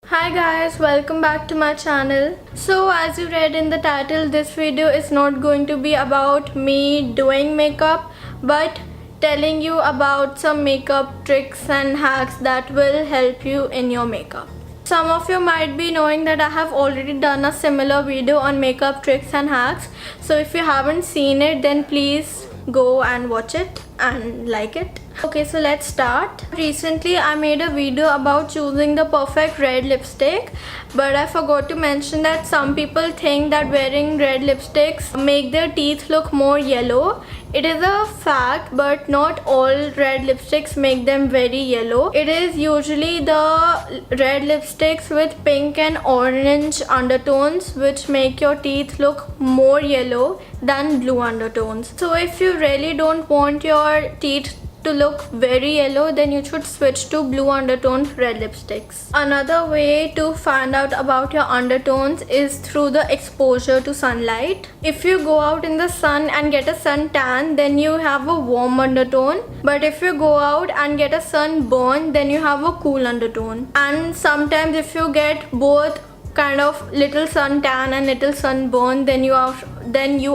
Hi guys, welcome back to my channel. So as you read in the title, this video is not going to be about me doing makeup but telling you about some makeup tricks and hacks that will help you in your makeup. Some of you might be knowing that I have already done a similar video on makeup tricks and hacks. So if you haven't seen it, then please go and watch it and like it. Okay, so let's start. Recently I made a video about choosing the perfect red lipstick, but I forgot to mention that some people think that wearing red lipsticks make their teeth look more yellow. It is a fact, but not all red lipsticks make them very yellow. It is usually the red lipsticks with pink and orange undertones which make your teeth look more yellow than blue undertones. So if you really don't want your teeth to look very yellow, then you should switch to blue undertoned red lipsticks. Another way to find out about your undertones is through the exposure to sunlight. If you go out in the sun and get a sun tan, then you have a warm undertone, but if you go out and get a sunburn, then you have a cool undertone. And sometimes if you get both kind of little sun tan and little sunburn, then you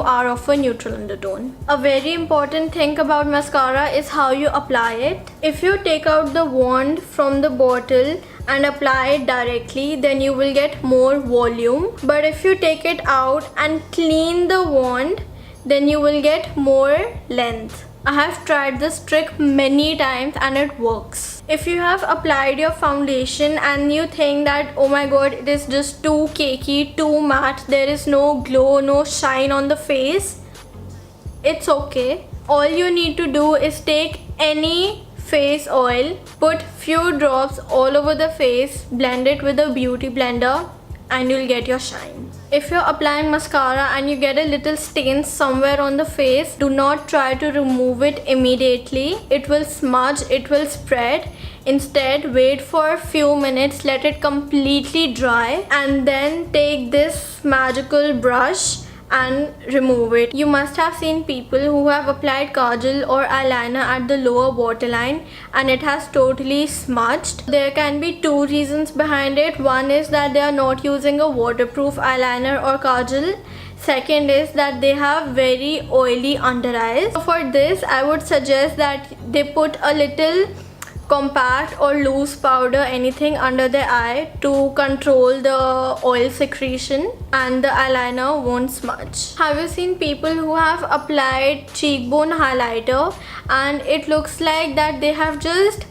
are of a neutral undertone. A very important thing about mascara is how you apply it. If you take out the wand from the bottle and apply it directly, then you will get more volume, but if you take it out and clean the wand, then you will get more length. I have tried this trick many times and it works. If you have applied your foundation and you think that oh my god, it is just too cakey, too matte, there is no glow, no shine on the face, it's okay. All you need to do is take any face oil, put few drops all over the face, blend it with a beauty blender, and you'll get your shine. If you're applying mascara and you get a little stain somewhere on the face, do not try to remove it immediately. It will smudge, it will spread. Instead, wait for a few minutes, let it completely dry, and then take this magical brush and remove it. You must have seen people who have applied kajal or eyeliner at the lower waterline and it has totally smudged. There can be two reasons behind it. One is that they are not using a waterproof eyeliner or kajal. Second is that they have very oily under eyes. So for this, I would suggest that they put a little compact or loose powder, anything under the eye to control the oil secretion and the eyeliner won't smudge. Have you seen people who have applied cheekbone highlighter and it looks like that they have just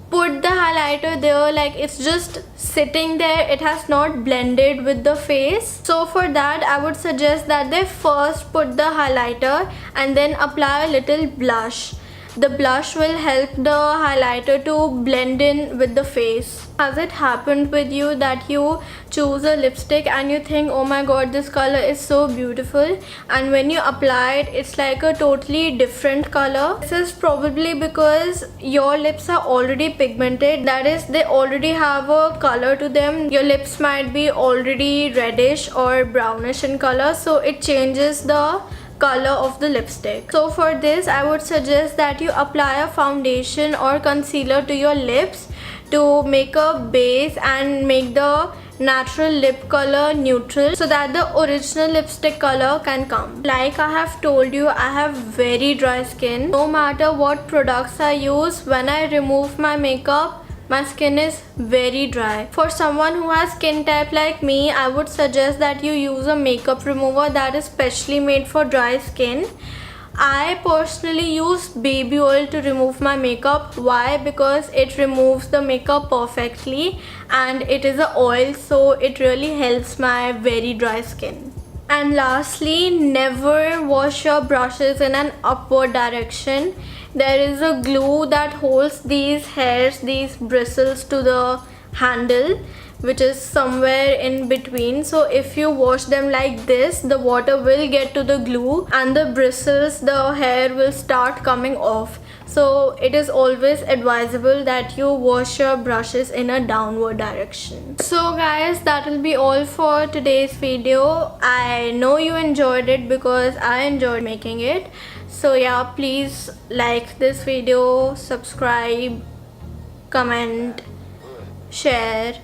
put the highlighter there, like it's just sitting there, it has not blended with the face? So for that, I would suggest that they first put the highlighter and then apply a little blush. The blush will help the highlighter to blend in with the face. Has it happened with you that you choose a lipstick and you think oh my god, this color is so beautiful, and when you apply it, it's like a totally different color? This is probably because your lips are already pigmented, that is, they already have a color to them. Your lips might be already reddish or brownish in color, so it changes the color of the lipstick. So for this, I would suggest that you apply a foundation or concealer to your lips to make a base and make the natural lip color neutral so that the original lipstick color can come. Like I have told you, I have very dry skin. No matter what products I use, when I remove my makeup, my skin is very dry. For someone who has skin type like me, I would suggest that you use a makeup remover that is specially made for dry skin. I personally use baby oil to remove my makeup. Why? Because it removes the makeup perfectly and it is an oil, so it really helps my very dry skin. And lastly, never wash your brushes in an upward direction. There is a glue that holds these hairs, these bristles to the handle, which is somewhere in between. So if you wash them like this, the water will get to the glue and the bristles, the hair will start coming off. So it is always advisable that you wash your brushes in a downward direction. So guys, that will be all for today's video. I know you enjoyed it because I enjoyed making it. So yeah, please like this video, subscribe, comment, share,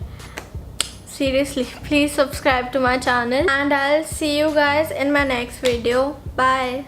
seriously, please subscribe to my channel, and I'll see you guys in my next video. Bye.